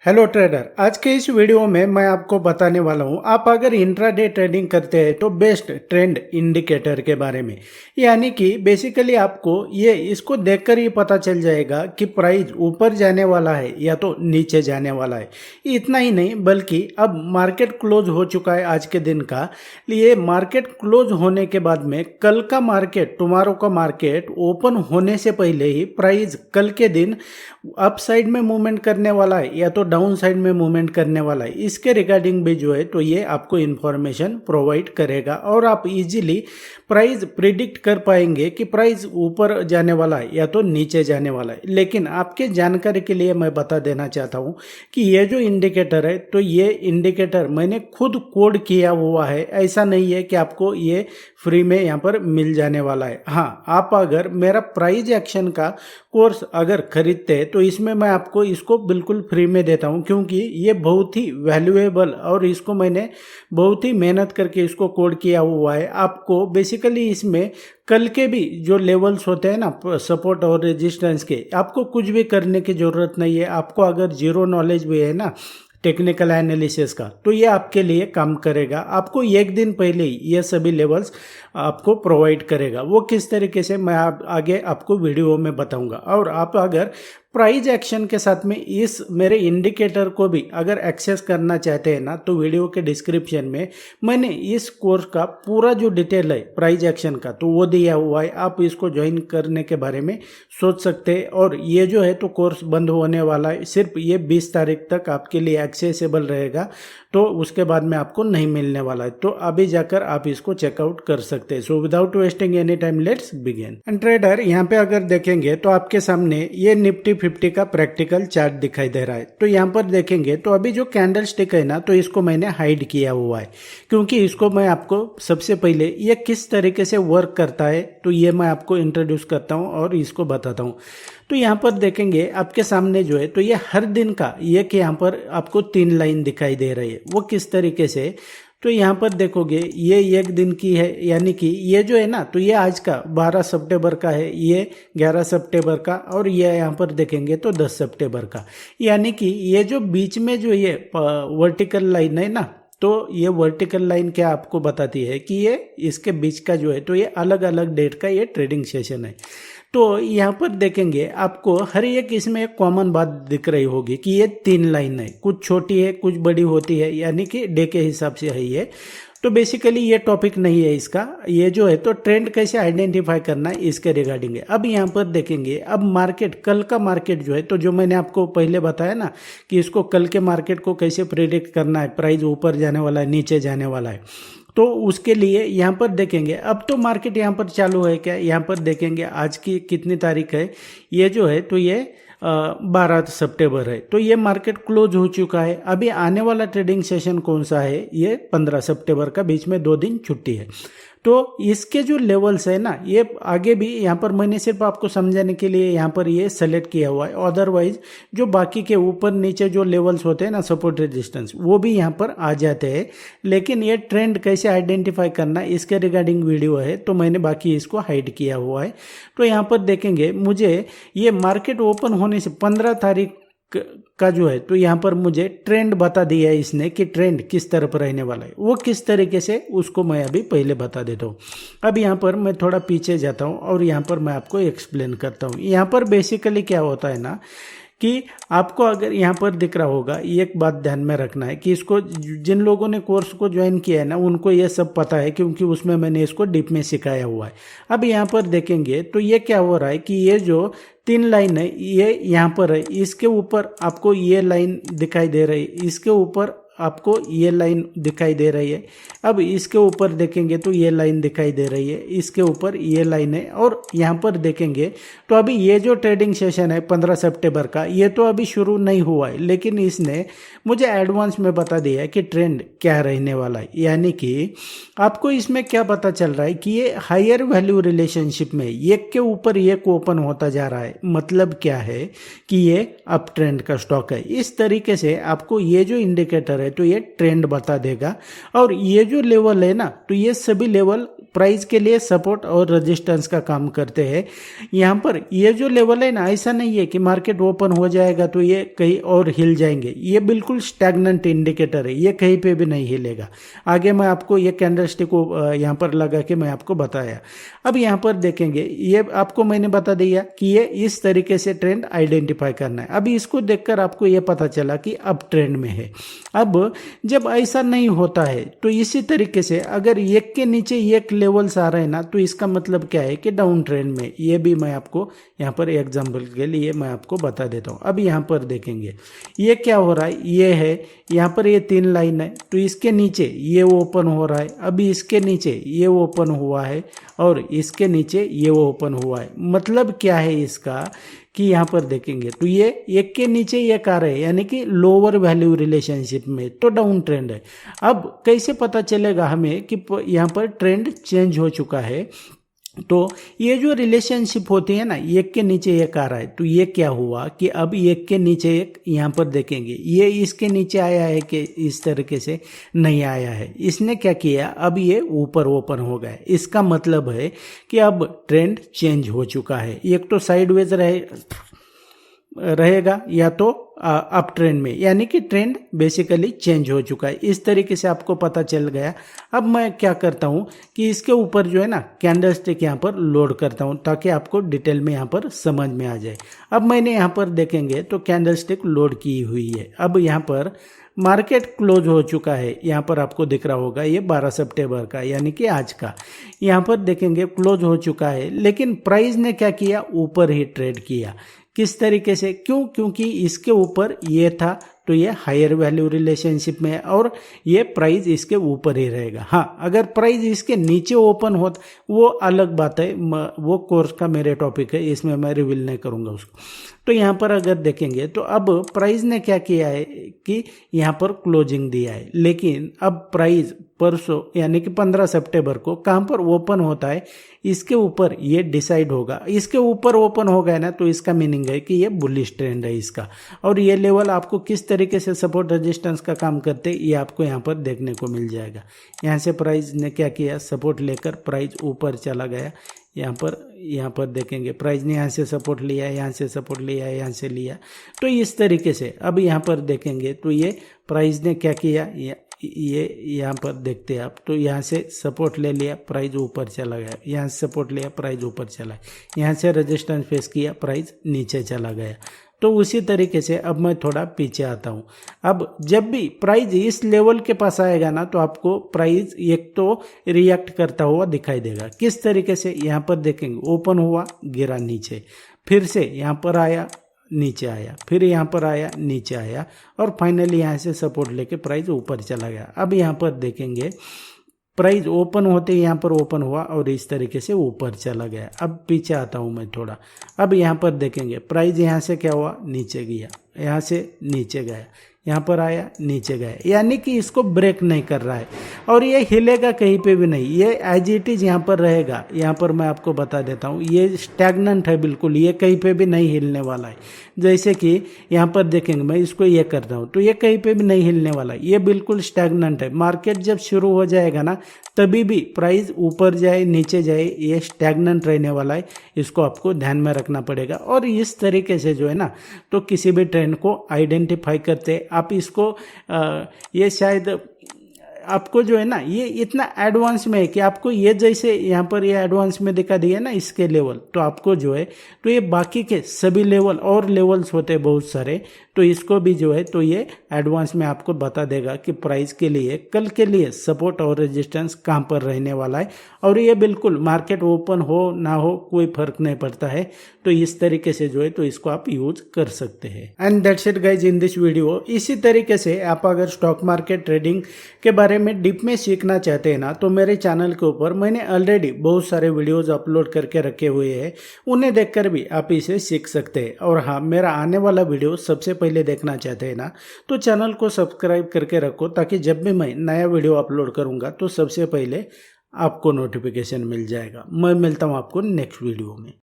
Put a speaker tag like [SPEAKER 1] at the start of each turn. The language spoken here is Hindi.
[SPEAKER 1] हेलो ट्रेडर, आज के इस वीडियो में मैं आपको बताने वाला हूं आप अगर इंट्राडे ट्रेडिंग करते हैं तो बेस्ट ट्रेंड इंडिकेटर के बारे में। यानी कि बेसिकली आपको ये इसको देखकर ही पता चल जाएगा कि प्राइस ऊपर जाने वाला है या तो नीचे जाने वाला है। इतना ही नहीं बल्कि अब मार्केट क्लोज हो चुका है आज के दिन का। ये मार्केट क्लोज होने के बाद में कल का मार्केट, टुमारो का मार्केट ओपन होने से पहले ही प्राइस कल के दिन अप साइड में मूवमेंट करने वाला है या तो डाउन साइड में मूवमेंट करने वाला है। इसके रिगार्डिंग भी जो है तो ये आपको इन्फॉर्मेशन प्रोवाइड करेगा और आप इजीली प्राइस प्रिडिक्ट कर पाएंगे कि प्राइस ऊपर जाने वाला है या तो नीचे जाने वाला है। लेकिन आपके जानकारी के लिए मैं बता देना चाहता हूँ कि ये जो इंडिकेटर है तो ये इंडिकेटर मैंने खुद कोड किया हुआ है। ऐसा नहीं है कि आपको ये फ्री में यहाँ पर मिल जाने वाला है। हाँ, आप अगर मेरा प्राइस एक्शन का कोर्स अगर खरीदते हैं तो इसमें मैं आपको इसको बिल्कुल फ्री में देता हूं, क्योंकि ये बहुत ही वैल्यूएबल और इसको मैंने बहुत ही मेहनत करके इसको कोड किया हुआ है। आपको बेसिकली इसमें कल के भी जो लेवल्स होते हैं ना, सपोर्ट और रेजिस्टेंस के, आपको कुछ भी करने की ज़रूरत नहीं है। आपको अगर जीरो नॉलेज भी है ना टेक्निकल एनालिसिस का तो ये आपके लिए काम करेगा। आपको एक दिन पहले ही ये सभी लेवल्स आपको प्रोवाइड करेगा। वो किस तरीके से मैं आगे आपको वीडियो में बताऊंगा। और आप अगर प्राइस एक्शन के साथ में इस मेरे इंडिकेटर को भी अगर एक्सेस करना चाहते हैं ना तो वीडियो के डिस्क्रिप्शन में मैंने इस कोर्स का पूरा जो डिटेल है प्राइस एक्शन का तो वो दिया हुआ है। आप इसको ज्वाइन करने के बारे में सोच सकते हैं। और ये जो है तो कोर्स बंद होने वाला है, सिर्फ ये 20 तारीख तक आपके लिए एक्सेसिबल रहेगा, तो उसके बाद में आपको नहीं मिलने वाला है। तो अभी जाकर आप इसको चेकआउट कर सकते हैं। So without wasting any time let's begin. And trader, यहाँ पे अगर देखेंगे तो आपके सामने ये निफ्टी 50 का प्रैक्टिकल चार्ट दिखाई दे रहा है। तो यहाँ पर देखेंगे तो अभी जो कैंडल स्टिक है ना तो इसको मैंने हाइड किया हुआ है, क्योंकि इसको मैं आपको सबसे पहले ये किस तरीके से वर्क करता है तो ये मैं आपको इंट्रोड्यूस करता हूँ और इसको बताता हूँ। तो यहाँ पर देखेंगे आपके सामने जो है तो ये हर दिन का ये कि यहाँ पर आपको 3 लाइन दिखाई दे रही है। वो किस तरीके से, तो यहाँ पर देखोगे ये एक दिन की है, यानी कि ये जो है ना तो ये आज का 12 सितंबर का है, ये 11 सितंबर का, और ये यहाँ पर देखेंगे तो 10 सितंबर का। यानी कि ये जो बीच में जो ये वर्टिकल लाइन है ना तो ये वर्टिकल लाइन क्या आपको बताती है कि ये इसके बीच का जो है तो ये अलग अलग डेट का ये ट्रेडिंग सेशन है। तो यहाँ पर देखेंगे आपको हर एक इसमें एक कॉमन बात दिख रही होगी कि ये 3 लाइन है, कुछ छोटी है कुछ बड़ी होती है, यानी कि डे के हिसाब से है ये। तो बेसिकली ये टॉपिक नहीं है इसका, ये जो है तो ट्रेंड कैसे आइडेंटिफाई करना है इसके रिगार्डिंग है। अब यहाँ पर देखेंगे अब मार्केट, कल का मार्केट जो है तो जो मैंने आपको पहले बताया ना कि इसको कल के मार्केट को कैसे प्रेडिक्ट करना है, प्राइस ऊपर जाने वाला है नीचे जाने वाला है, तो उसके लिए यहाँ पर देखेंगे अब तो मार्केट यहाँ पर चालू है क्या। यहाँ पर देखेंगे आज की कितनी तारीख है, ये जो है तो ये 12 सितंबर है, तो ये मार्केट क्लोज हो चुका है। अभी आने वाला ट्रेडिंग सेशन कौन सा है, ये 15 सितंबर का, बीच में 2 दिन छुट्टी है। तो इसके जो लेवल्स है ना ये आगे भी यहाँ पर मैंने सिर्फ आपको समझाने के लिए यहाँ पर ये सेलेक्ट किया हुआ है। अदरवाइज जो बाकी के ऊपर नीचे जो लेवल्स होते हैं ना सपोर्ट रेजिस्टेंस वो भी यहाँ पर आ जाते हैं। लेकिन ये ट्रेंड कैसे आइडेंटिफाई करना इसके रिगार्डिंग वीडियो है तो मैंने बाकी इसको हाइड किया हुआ है। तो यहाँ पर देखेंगे मुझे ये मार्केट ओपन होने से 15 तारीख का जो है तो यहाँ पर मुझे ट्रेंड बता दिया है इसने कि ट्रेंड किस तरफ रहने वाला है। वो किस तरीके से उसको मैं अभी पहले बता देता हूँ। अब यहाँ पर मैं थोड़ा पीछे जाता हूँ और यहाँ पर मैं आपको एक्सप्लेन करता हूँ। यहाँ पर बेसिकली क्या होता है ना कि आपको अगर यहाँ पर दिख रहा होगा, एक बात ध्यान में रखना है कि इसको जिन लोगों ने कोर्स को ज्वाइन किया है ना उनको ये सब पता है, क्योंकि उसमें मैंने इसको डीप में सिखाया हुआ है। अब यहाँ पर देखेंगे तो ये क्या हो रहा है कि ये जो 3 लाइन है ये यहाँ पर है, इसके ऊपर आपको ये लाइन दिखाई दे रही है, इसके ऊपर आपको ये लाइन दिखाई दे रही है। अब इसके ऊपर देखेंगे तो ये लाइन दिखाई दे रही है, इसके ऊपर ये लाइन है, और यहाँ पर देखेंगे तो अभी ये जो ट्रेडिंग सेशन है 15 सितंबर का ये तो अभी शुरू नहीं हुआ है, लेकिन इसने मुझे एडवांस में बता दिया है कि ट्रेंड क्या रहने वाला है। यानी कि आपको इसमें क्या पता चल रहा है कि ये हायर वैल्यू रिलेशनशिप में एक के ऊपर एक ओपन होता जा रहा है। मतलब क्या है कि ये अप ट्रेंड का स्टॉक है। इस तरीके से आपको ये जो इंडिकेटर है तो ये ट्रेंड बता देगा। और ये जो लेवल है ना तो ये सभी लेवल प्राइस के लिए सपोर्ट और रेजिस्टेंस का काम करते हैं। यहाँ पर ये जो लेवल है ना, ऐसा नहीं है कि मार्केट ओपन हो जाएगा तो ये कहीं और हिल जाएंगे। ये बिल्कुल स्टैग्नेंट इंडिकेटर है, ये कहीं पे भी नहीं हिलेगा। आगे मैं आपको ये कैंडलस्टिक को यहाँ पर लगा के मैं आपको बताया। अब यहाँ पर देखेंगे, ये आपको मैंने बता दिया कि ये इस तरीके से ट्रेंड आइडेंटिफाई करना है। अभी इसको देखकर आपको ये पता चला कि अब ट्रेंड में है। अब जब ऐसा नहीं होता है तो इसी तरीके से अगर एक के नीचे एक लेवल्स आ रहे हैं ना, तो इसका मतलब क्या है कि डाउन ट्रेंड में। ये भी मैं आपको यहाँ पर एग्जांपल के लिए मैं आपको बता देता हूँ। अब यहाँ पर देखेंगे ये क्या हो रहा है, ये है यहाँ पर ये 3 लाइन है, तो इसके नीचे ये ओपन हो रहा है, अभी इसके नीचे ये ओपन हुआ है और इसके नीचे ये ओपन हुआ है। मतलब क्या है इसका कि यहाँ पर देखेंगे तो ये एक के नीचे एक आ रहे हैं, यानी कि लोअर वैल्यू रिलेशनशिप में, तो डाउन ट्रेंड है। अब कैसे पता चलेगा हमें कि यहाँ पर ट्रेंड चेंज हो चुका है? तो ये जो रिलेशनशिप होती है ना, एक के नीचे एक आ रहा है, तो ये क्या हुआ कि अब एक के नीचे एक यहाँ पर देखेंगे, ये इसके नीचे आया है कि इस तरीके से नहीं आया है। इसने क्या किया, अब ये ऊपर ओपन हो गया। इसका मतलब है कि अब ट्रेंड चेंज हो चुका है। एक तो साइडवेज रहेगा या तो अप ट्रेंड में, यानी कि ट्रेंड बेसिकली चेंज हो चुका है। इस तरीके से आपको पता चल गया। अब मैं क्या करता हूं कि इसके ऊपर जो है ना कैंडलस्टिक यहाँ पर लोड करता हूं, ताकि आपको डिटेल में यहाँ पर समझ में आ जाए। अब मैंने यहाँ पर देखेंगे तो कैंडलस्टिक लोड की हुई है। अब यहाँ पर मार्केट क्लोज हो चुका है, यहाँ पर आपको दिख रहा होगा ये 12 सितंबर का, यानी कि आज का। यहाँ पर देखेंगे क्लोज हो चुका है, लेकिन प्राइस ने क्या किया, ऊपर ही ट्रेड किया। किस तरीके से? क्योंकि इसके ऊपर ये था, तो ये हायर वैल्यू रिलेशनशिप में है और ये प्राइस इसके ऊपर ही रहेगा। हाँ, अगर प्राइस इसके नीचे ओपन हो वो अलग बात है, वो कोर्स का मेरे टॉपिक है, इसमें मैं रिवील नहीं करूंगा उसको। तो यहाँ पर अगर देखेंगे तो अब प्राइस ने क्या किया है कि यहाँ पर क्लोजिंग दिया है, लेकिन अब प्राइस परसों यानी कि 15 सितंबर को कहाँ पर ओपन होता है, इसके ऊपर ये डिसाइड होगा। इसके ऊपर ओपन हो गया ना, तो इसका मीनिंग है कि ये बुलिश ट्रेंड है इसका। और ये लेवल आपको किस तरीके से सपोर्ट रेजिस्टेंस का काम करते ये आपको यहाँ पर देखने को मिल जाएगा। यहाँ से प्राइस ने क्या किया, सपोर्ट लेकर प्राइस ऊपर चला गया। यहाँ पर देखेंगे प्राइस ने यहाँ से सपोर्ट लिया, यहाँ से सपोर्ट लिया, यहाँ से लिया, तो इस तरीके से। अब यहाँ पर देखेंगे तो ये प्राइस ने क्या किया, ये यहाँ पर देखते हैं आप, तो यहाँ से सपोर्ट ले लिया, प्राइस ऊपर चला गया, यहाँ से सपोर्ट लिया, प्राइस ऊपर चला, यहाँ से रेजिस्टेंस फेस किया, प्राइस नीचे चला गया। तो उसी तरीके से अब मैं थोड़ा पीछे आता हूँ। अब जब भी प्राइस इस लेवल के पास आएगा ना, तो आपको प्राइस एक तो रिएक्ट करता हुआ दिखाई देगा। किस तरीके से? यहाँ पर देखेंगे ओपन हुआ, गिरा नीचे, फिर से यहाँ पर आया, नीचे आया, फिर यहाँ पर आया, नीचे आया, और फाइनली यहाँ से सपोर्ट लेके प्राइस ऊपर चला गया। अब यहाँ पर देखेंगे प्राइस ओपन होते यहाँ पर ओपन हुआ और इस तरीके से ऊपर चला गया। अब पीछे आता हूँ मैं थोड़ा। अब यहाँ पर देखेंगे प्राइस यहाँ से क्या हुआ, नीचे गया, यहाँ से नीचे गया, यहाँ पर आया, नीचे गया, यानी कि इसको ब्रेक नहीं कर रहा है और ये हिलेगा कहीं पे भी नहीं, ये एज इट इज यहाँ पर रहेगा। यहाँ पर मैं आपको बता देता हूँ, ये स्टैग्नेंट है बिल्कुल, ये कहीं पे भी नहीं हिलने वाला है। जैसे कि यहाँ पर देखेंगे, मैं इसको ये करता हूँ तो ये कहीं पे भी नहीं हिलने वाला है, ये बिल्कुल स्टैग्नेंट है। मार्केट जब शुरू हो जाएगा ना, तभी भी प्राइस ऊपर जाए नीचे जाए, ये स्टैग्नेंट रहने वाला है, इसको आपको ध्यान में रखना पड़ेगा। और इस तरीके से जो है ना, तो किसी भी ट्रेंड को आइडेंटिफाई करते आप इसको ये शायद आपको जो है ना, ये इतना एडवांस में है कि आपको ये जैसे यहाँ पर ये एडवांस में दिखा दिया ना इसके लेवल, तो आपको जो है तो ये बाकी के सभी लेवल और लेवल्स होते हैं बहुत सारे, तो इसको भी जो है तो ये एडवांस में आपको बता देगा कि प्राइस के लिए कल के लिए सपोर्ट और रेजिस्टेंस कहाँ पर रहने वाला है। और ये बिल्कुल मार्केट ओपन हो ना हो कोई फर्क नहीं पड़ता है। तो इस तरीके से जो है तो इसको आप यूज कर सकते हैं। And that's it guys in this video. इसी तरीके से आप अगर स्टॉक मार्केट ट्रेडिंग के बारे में डीप में सीखना चाहते हैं ना, तो मेरे चैनल के ऊपर मैंने ऑलरेडी बहुत सारे वीडियोज अपलोड करके रखे हुए हैं, उन्हें देखकर भी आप इसे सीख सकते हैं। और हाँ, मेरा आने वाला वीडियो सबसे पहले देखना चाहते हैं ना, तो चैनल को सब्सक्राइब करके रखो, ताकि जब भी मैं नया वीडियो अपलोड करूंगा तो सबसे पहले आपको नोटिफिकेशन मिल जाएगा। मैं मिलता हूं आपको नेक्स्ट वीडियो में।